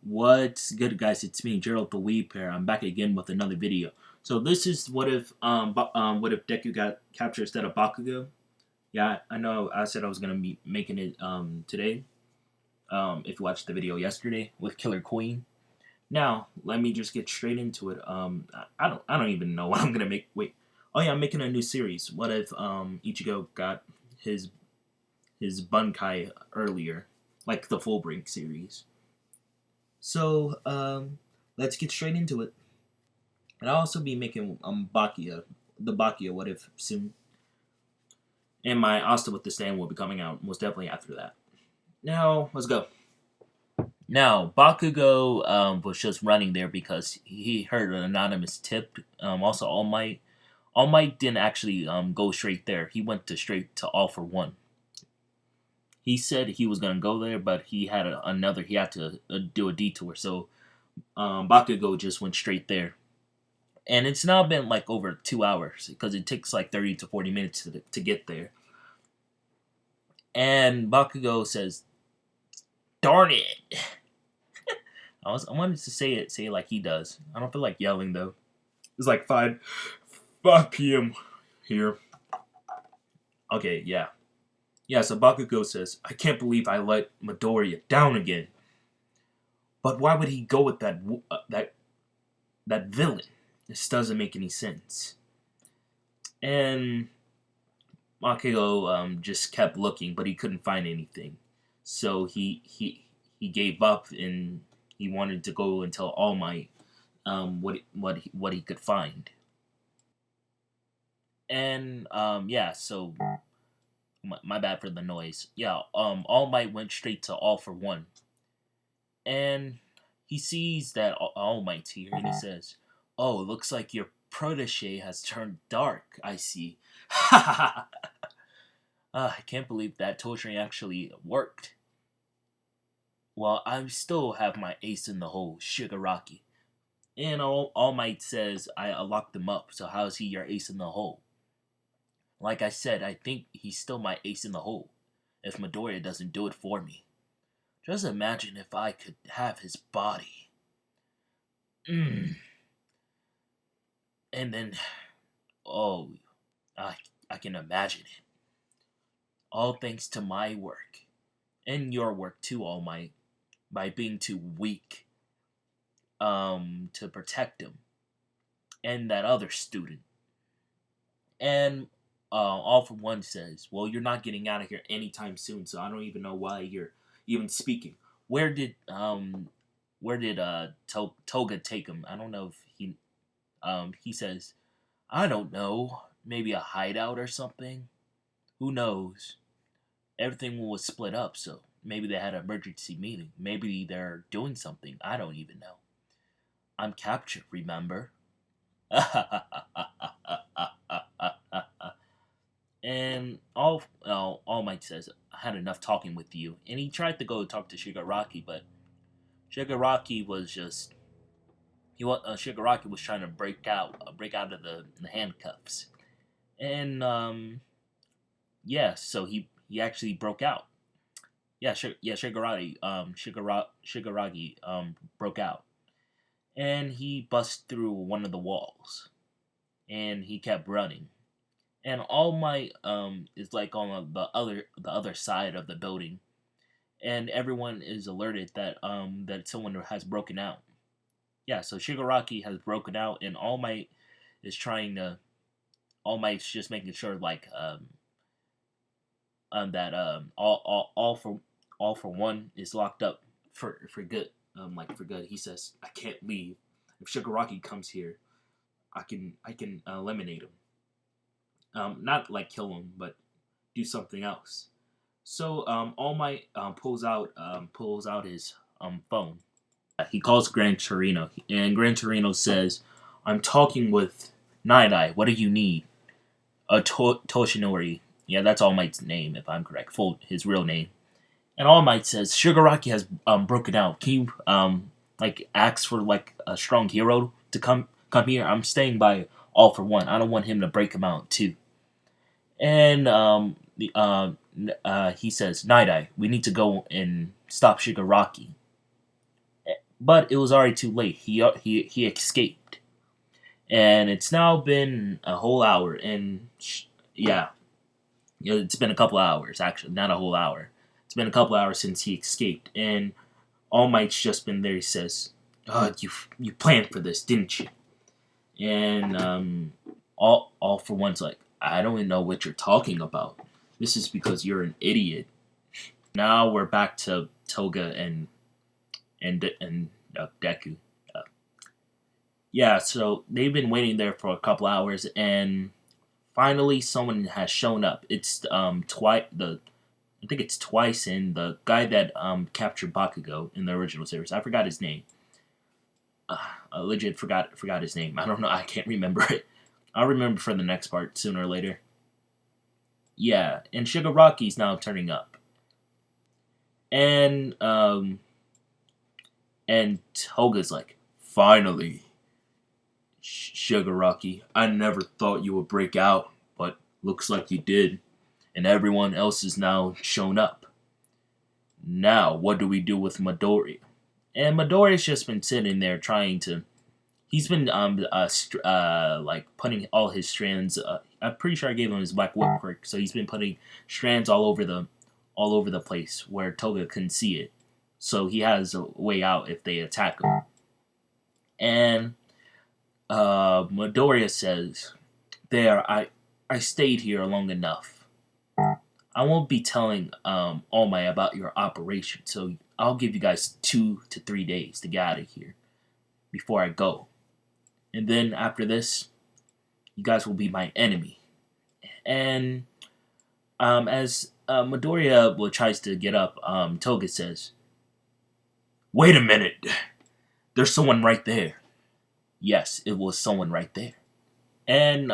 What's good, guys? It's me, Gerald the Weeb here. I'm back again with another video. So this is what if Deku got captured instead of Bakugo? Yeah, I know. I said I was gonna be making it today. If you watched the video yesterday with Killer Queen. Now let me just get straight into it. I don't even know what I'm gonna make. Wait. Oh yeah, I'm making a new series. What if Ichigo got his his Bunkai earlier, like the Fullbring series? So, let's get straight into it. And I'll also be making the Bakia What If soon. And my Asta with the Stand will be coming out most definitely after that. Now, let's go. Now, Bakugo was just running there because he heard an anonymous tip. Also, All Might. All Might didn't actually go straight there. He went straight to All for One. He said he was gonna go there, but he had another. He had to do a detour, so Bakugo just went straight there. And it's now been like over 2 hours because it takes like 30 to 40 minutes to get there. And Bakugo says, "Darn it!" I wanted to say it like he does. I don't feel like yelling though. It's like 5 p.m. here. Okay, yeah. Yeah, so Bakugo says, "I can't believe I let Midoriya down again. But why would he go with that villain? This doesn't make any sense." And Bakugo just kept looking, but he couldn't find anything. So he gave up and he wanted to go and tell All Might what he could find. And yeah, so my bad for the noise. Yeah, All Might went straight to All for One, and he sees that All Might's here, and he says, "Oh, looks like your protege has turned dark. I see." I can't believe that torturing actually worked. Well, I still have my ace in the hole, Shigaraki. And All Might says I locked him up, so how is he your ace in the hole? Like I said, I think he's still my ace in the hole, if Midoriya doesn't do it for me. Just imagine if I could have his body. Mm. And then, oh, I, I can imagine it. All thanks to my work. And your work too, All Might, by being too weak to protect him and that other student. And All for One says, "Well, you're not getting out of here anytime soon, so I don't even know why you're even speaking. Where did Toga take him? I don't know if he says, I don't know, maybe a hideout or something. Who knows? Everything was split up, so maybe they had an emergency meeting. Maybe they're doing something. I don't even know. I'm captured, remember?" And All Might says, "I had enough talking with you." And he tried to go talk to Shigaraki, but Shigaraki was just Shigaraki was trying to break out of the handcuffs. And yeah, so he actually broke out. Yeah, Shigaraki broke out, and he bust through one of the walls, and he kept running. And All Might is like on the other side of the building, and everyone is alerted that someone has broken out. Yeah, so Shigaraki has broken out, and is trying to All Might's just making sure like that All for One is locked up for good. Like for good. He says, "I can't leave. If Shigaraki comes here, I can eliminate him. Not like kill him, but do something else." So All Might pulls out his phone. He calls Gran Torino, and Gran Torino says, "I'm talking with Night Eye. What do you need?" Toshinori. Yeah, that's All Might's name, if I'm correct. His real name. And All Might says, "Shigaraki has broken out. Can you like ask for like a strong hero to come here? I'm staying by All for One. I don't want him to break him out too." And he says, "Night Eye, we need to go and stop Shigaraki." but it was already too late. He escaped, and it's now been a whole hour. And yeah, it's been a couple hours actually, not a whole hour. It's been a couple hours since he escaped, and All Might's just been there. He says, "Oh, you planned for this, didn't you?" And all for one's like, "I don't even know what you're talking about. This is because you're an idiot." Now we're back to Toga and Deku. Uh, yeah, so they've been waiting there for a couple hours, and finally someone has shown up. It's twice the I think it's twice in the guy that captured Bakugo in the original series. I forgot his name. I legit forgot his name. I don't know. I can't remember it. I'll remember for the next part sooner or later. Yeah, and Shigaraki's now turning up, and Toga's like, finally, Shigaraki. I never thought you would break out, but looks like you did, and everyone else is now shown up. Now, what do we do with Midoriya? And Midoriya's just been sitting there trying to. He's been like putting all his strands. I'm pretty sure I gave him his black whip quirk, so he's been putting strands all over the place where Toga couldn't see it. So he has a way out if they attack him. And Midoriya says, "There, I stayed here long enough. I won't be telling All Might about your operation, so I'll give you guys 2 to 3 days to get out of here before I go. And then after this, you guys will be my enemy." And as Midoriya tries to get up, Toga says, "Wait a minute. There's someone right there." Yes, it was someone right there. And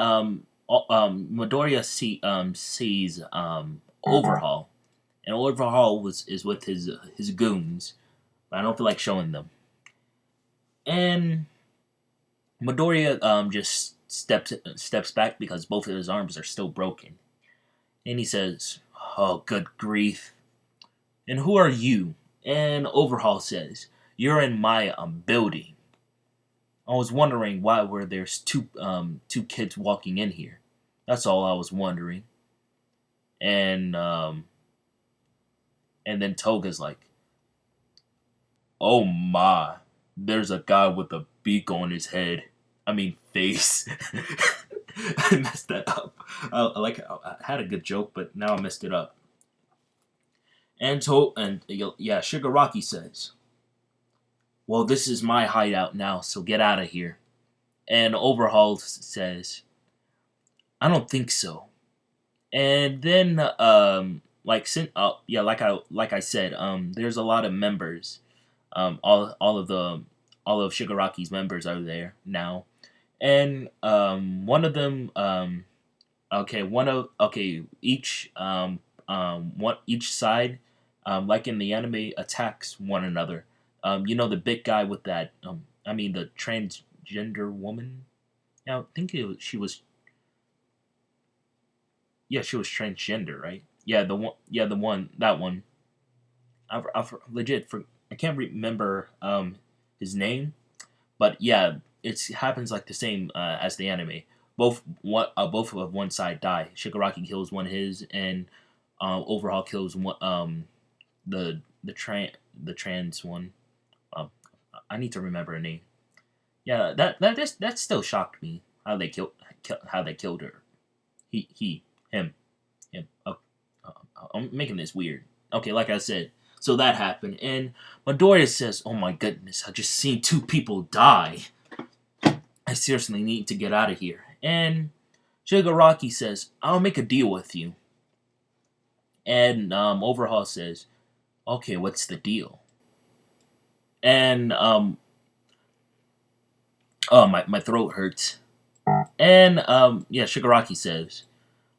Midoriya sees Overhaul, and Overhaul is with his goons, but I don't feel like showing them. And Midoriya just steps back because both of his arms are still broken, and he says, "Oh, good grief! And who are you?" And Overhaul says, "You're in my building. I was wondering why were there's two kids walking in here. That's all I was wondering." And then Toga's like, "Oh my, there's a guy with a beak on his head. I mean face." I messed that up. I had a good joke, but now I messed it up. And yeah, Shigaraki says, "Well, this is my hideout now, so get out of here." And Overhaul says, "I don't think so." And then like I said, there's a lot of members. All of Shigaraki's members are there now. And one of them each side like in the anime attacks one another. The big guy with that the transgender woman. Yeah, I think she was. Yeah, she was transgender, right? Yeah, the one. Yeah, that one. I can't remember his name, but yeah, it happens like the same as the anime. Both of one side die. Shigaraki kills one of his, and Overhaul kills one the trans one. Um, I need to remember her name. Yeah, that still shocked me how they killed her. Him, him. Oh, I'm making this weird. Okay, like I said, so that happened, and Midoriya says, "Oh my goodness, I just seen 2 people die. I seriously need to get out of here." And Shigaraki says, "I'll make a deal with you." And Overhaul says, "Okay, what's the deal?" And oh, my throat hurts. And yeah, Shigaraki says,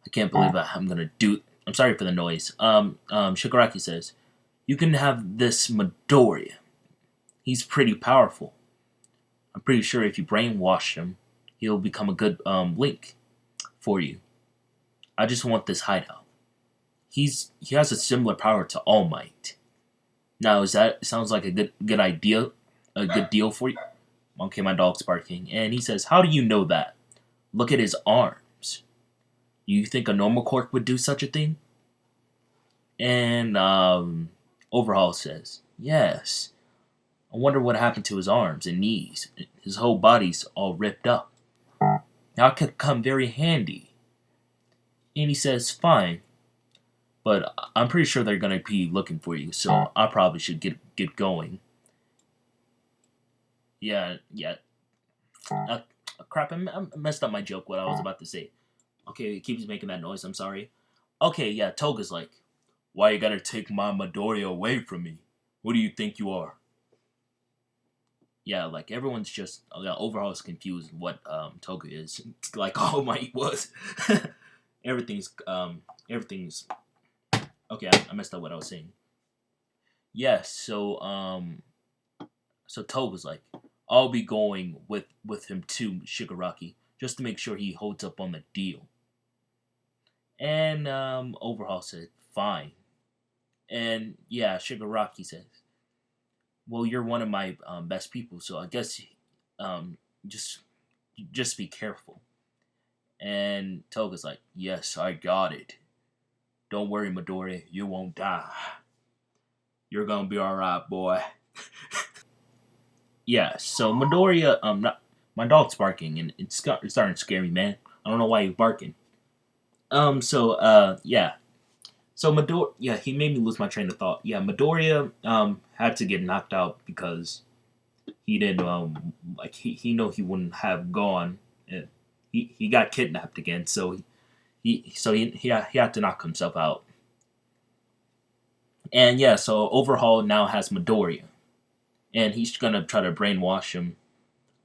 "I can't believe I'm gonna do." I'm sorry for the noise. Shigaraki says, "You can have this Midoriya. He's pretty powerful. I'm pretty sure if you brainwash him, he'll become a good link for you. I just want this hideout. He has a similar power to All Might. Now, sounds like a good idea a good deal for you. Okay, my dog's barking, and he says, "How do you know that? Look at his arms. You think a normal cork would do such a thing?" And Overhaul says, "Yes. I wonder what happened to his arms and knees. His whole body's all ripped up. That could come very handy." And he says, "Fine, but I'm pretty sure they're gonna be looking for you, so I probably should get going." Yeah, yeah. Uh, Crap, I messed up my joke. What I was about to say. Okay, it keeps making that noise. I'm sorry. Okay, yeah. Toga's like, "Why you gotta take my Midoriya away from me? Who do you think you are?" Yeah, like everyone's just Overhaul's confused what Toga is. It's like All Might was. everything's everything's okay. I messed up what I was saying. Yes, so Toga's like, "I'll be going with him too, Shigaraki, just to make sure he holds up on the deal." And Overhaul said, "Fine." And yeah, Shigaraki says, "Well, you're one of my best people, so I guess um, just just be careful." And Toga's like, "Yes, I got it. Don't worry, Midori, you won't die. You're gonna be alright, boy." Yeah, so Midoriya, not, my dog's barking and it's starting to scare me, man. I don't know why he's barking. Yeah. So yeah, he made me lose my train of thought. Yeah, Midoriya, had to get knocked out because he didn't, like, he know he wouldn't have gone. And he got kidnapped again, so he had to knock himself out. And yeah, so Overhaul now has Midoriya, and he's gonna try to brainwash him.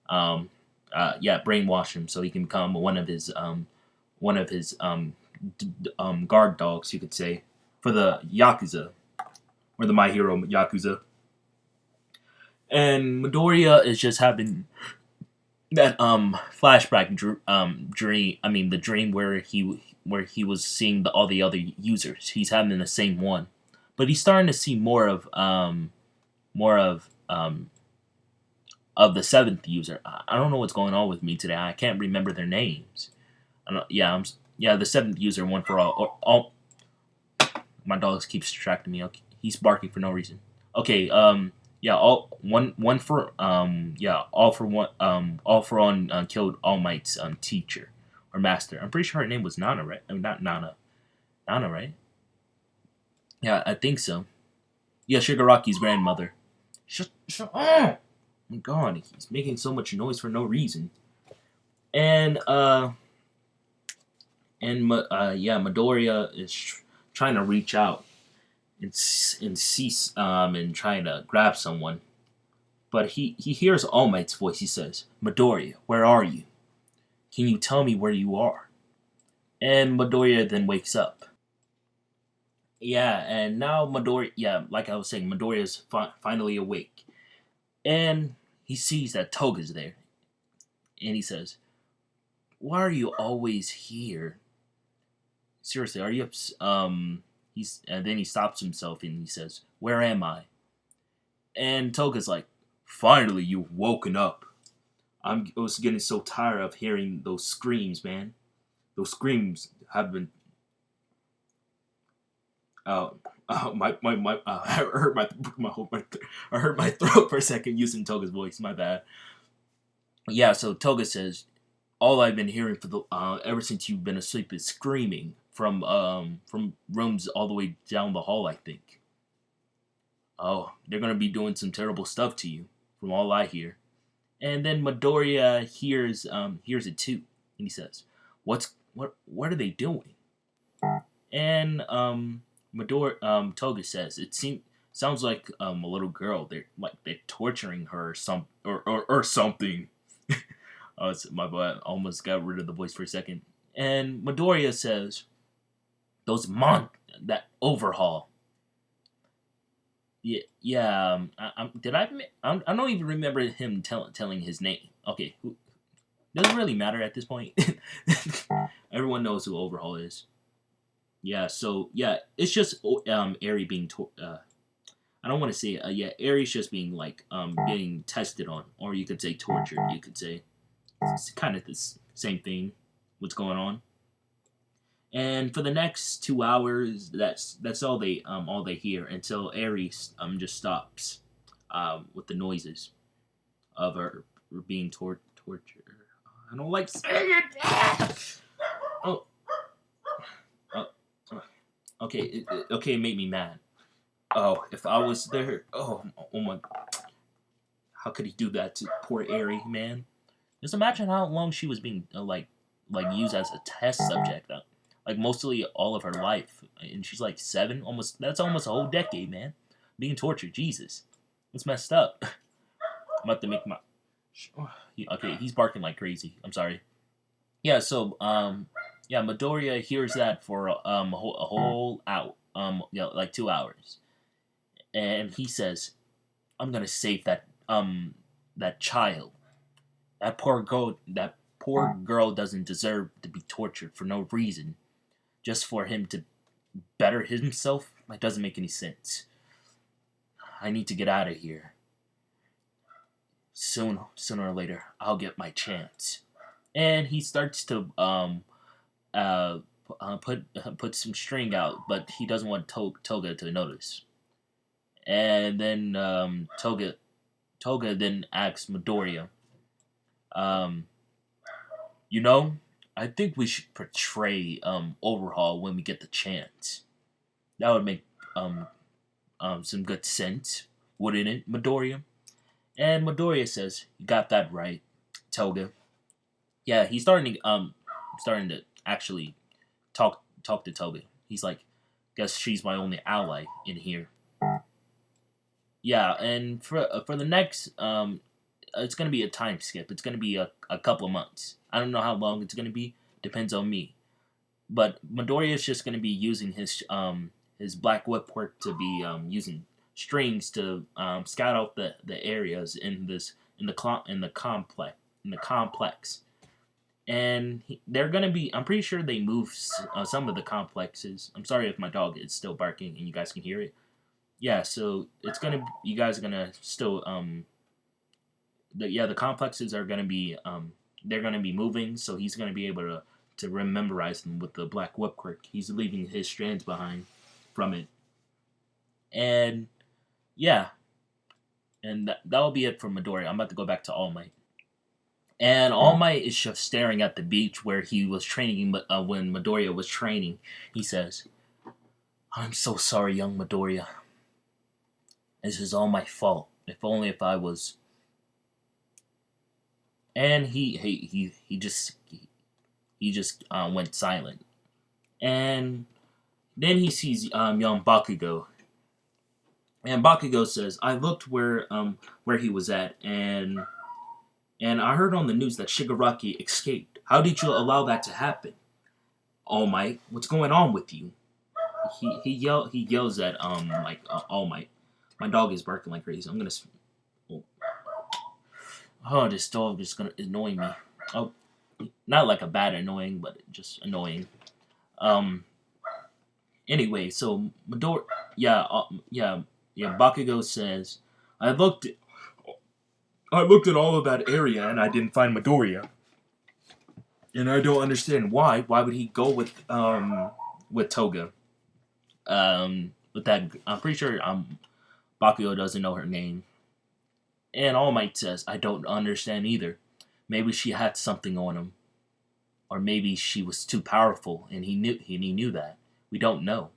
Um, brainwash him so he can become one of his guard dogs, you could say, for the Yakuza or the My Hero Yakuza. And Midoriya is just having that flashback dream. I mean, the dream where he was seeing all the other users. He's having the same one, but he's starting to see more of the seventh user. I don't know what's going on with me today. I can't remember their names. I don't, yeah, yeah, the seventh user, one for all. My dog keeps distracting me. Okay, he's barking for no reason. Okay, yeah, one for all for one, all for one killed All Might's teacher or master. I'm pretty sure her name was Nana, right? I mean, not Nana, Nana, right? Yeah, I think so. Yeah, Shigaraki's grandmother. Shut up! Oh my god, he's making so much noise for no reason. And yeah, Midoriya is trying to reach out and see and trying to grab someone, but he hears All Might's voice. He says, "Midoriya, where are you? Can you tell me where you are?" And Midoriya then wakes up. Yeah, and now Midoriya, yeah, like I was saying, Midoriya is finally awake, and he sees that Toga's there, and he says, "Why are you always here? Seriously, are you he's and then he stops himself and he says, "Where am I?" And Toga's like, "Finally, you've woken up. I was getting so tired of hearing those screams, man. Those screams have been uh, I hurt I hurt my throat for a second using Toga's voice. My bad. Yeah, so Toga says, "All I've been hearing for the ever since you've been asleep is screaming from rooms all the way down the hall. I think. Oh, they're gonna be doing some terrible stuff to you, from all I hear." And then Midoriya hears it too, and he says, What are they doing?" And Toga says, "Sounds like a little girl. They're torturing her or something." Oh, my butt almost got rid of the voice for a second. And Midoriya says, "Those that Overhaul." Yeah, yeah. Did I don't even remember him telling his name. Okay, does it really matter at this point? Everyone knows who Overhaul is. Yeah, so yeah, it's just Eri being I don't want to say yeah, Aries just being like being tested on, or you could say tortured. You could say it's kind of the same thing. What's going on? And for the next 2 hours, that's all they hear until Aries just stops with the noises of her being tortured. I don't like saying it. Oh, oh, okay, okay, it made me mad. Oh, if I was there, oh my, how could he do that to poor Aerie, man? Just imagine how long she was being like used as a test subject, like mostly all of her life, and she's like 7, almost. That's almost a whole decade, man, being tortured. Jesus, it's messed up. I'm about to make my. Okay, he's barking like crazy. I'm sorry. Yeah, so yeah, Midoriya hears that for a whole hour, yeah, like 2 hours, and he says, "I'm gonna save that child. That poor girl doesn't deserve to be tortured for no reason, just for him to better himself. That doesn't make any sense. I need to get out of here. Sooner or later, I'll get my chance." And he starts to uh, put some string out, but he doesn't want Toga to notice. And then Toga then asks Midoriya, um, "You know, I think we should portray Overhaul when we get the chance. That would make um, some good sense, wouldn't it, Midoriya?" And Midoriya says, "You got that right, Toga." Yeah, he's starting to actually talk to Toga. He's like, "Guess she's my only ally in here." Yeah, and for the next it's gonna be a time skip. It's gonna be a couple of months. I don't know how long it's gonna be. Depends on me. But Midoriya is just gonna be using his black whip work to be using strings to scout out the areas in this in the complex. And they're gonna be. I'm pretty sure they moved some of the complexes. I'm sorry if my dog is still barking and you guys can hear it. Yeah, so it's gonna. You guys are gonna still the complexes are gonna be they're gonna be moving, so he's gonna be able to rememberize them with the black whip quirk. He's leaving his strands behind from it, and yeah, and that'll be it for Midoriya. I'm about to go back to All Might, and All Might is just staring at the beach where he was training. When Midoriya was training, he says, "I'm so sorry, young Midoriya. This is all my fault. If I was." And he just went silent. And then he sees young Bakugo, and Bakugo says, "I looked where he was at, and I heard on the news that Shigaraki escaped. How did you allow that to happen? All Might, what's going on with you?" He yells at All Might. My dog is barking like crazy. I'm gonna. Oh, this dog is gonna annoy me. Oh, not like a bad annoying, but just annoying. Um. Anyway, so yeah. Bakugo says, I looked at all of that area and I didn't find Midoriya, and I don't understand why. Why would he go with Toga? With that, I'm pretty sure Bakugo doesn't know her name. And All Might says, "I don't understand either. Maybe she had something on him, or maybe she was too powerful, and he knew that. We don't know.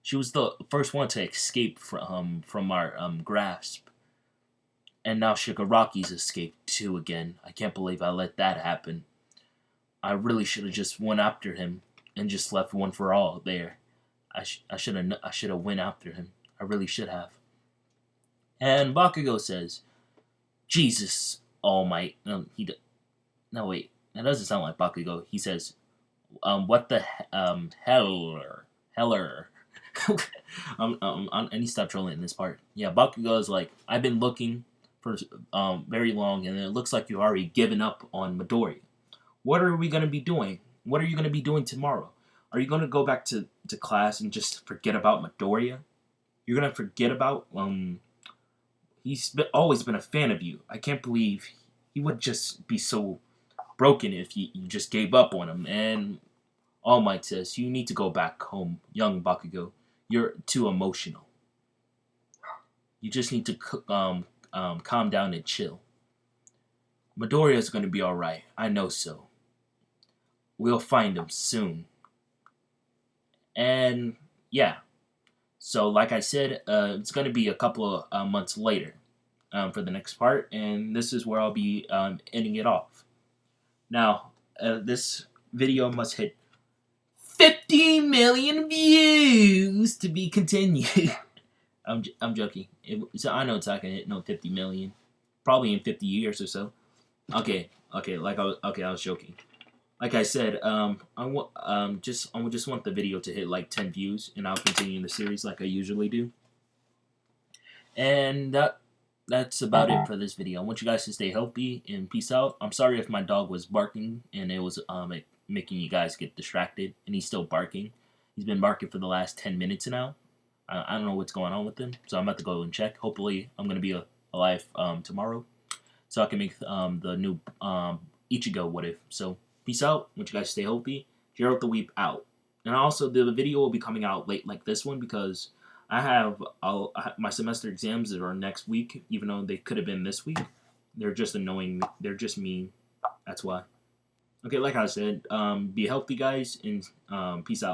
She was the first one to escape from our grasp, and now Shigaraki's escaped too again. I can't believe I let that happen. I really should have just went after him and just left one for all there. I should have went after him. I really should have." And Bakugo says, "Jesus, All Might." No, wait. That doesn't sound like Bakugo. He says, "What the heller." I need to stop trolling in this part. Yeah, Bakugo is like, "I've been looking for very long, and it looks like you've already given up on Midori. What are we gonna be doing? What are you gonna be doing tomorrow? Are you gonna go back to class and just forget about Midoriya?" You're gonna forget about always been a fan of you. I can't believe he would just be so broken if you just gave up on him. And All Might says, you need to go back home, young Bakugo. You're too emotional. You just need to calm down and chill. Midoriya's gonna be alright. I know so. We'll find him soon. And yeah, so like I said, it's gonna be a couple of months later for the next part, and this is where I'll be ending it off. Now, this video must hit 50 million views to be continued. I'm joking. So I know it's not gonna hit no 50 million, probably in 50 years or so. Okay, I was joking. Like I said, I just want the video to hit like 10 views, and I'll continue the series like I usually do. And that's about it for this video. I want you guys to stay healthy and peace out. I'm sorry if my dog was barking and it was making you guys get distracted, and he's still barking. He's been barking for the last 10 minutes now. I don't know what's going on with him, so I'm about to go and check. Hopefully, I'm going to be alive tomorrow, so I can make the new Ichigo What If. So, peace out. I want you guys to stay healthy. Gerald the Weep out. And also, the video will be coming out late like this one because I have my semester exams that are next week, even though they could have been this week. They're just annoying. They're just mean. That's why. Okay, like I said, be healthy, guys, and peace out.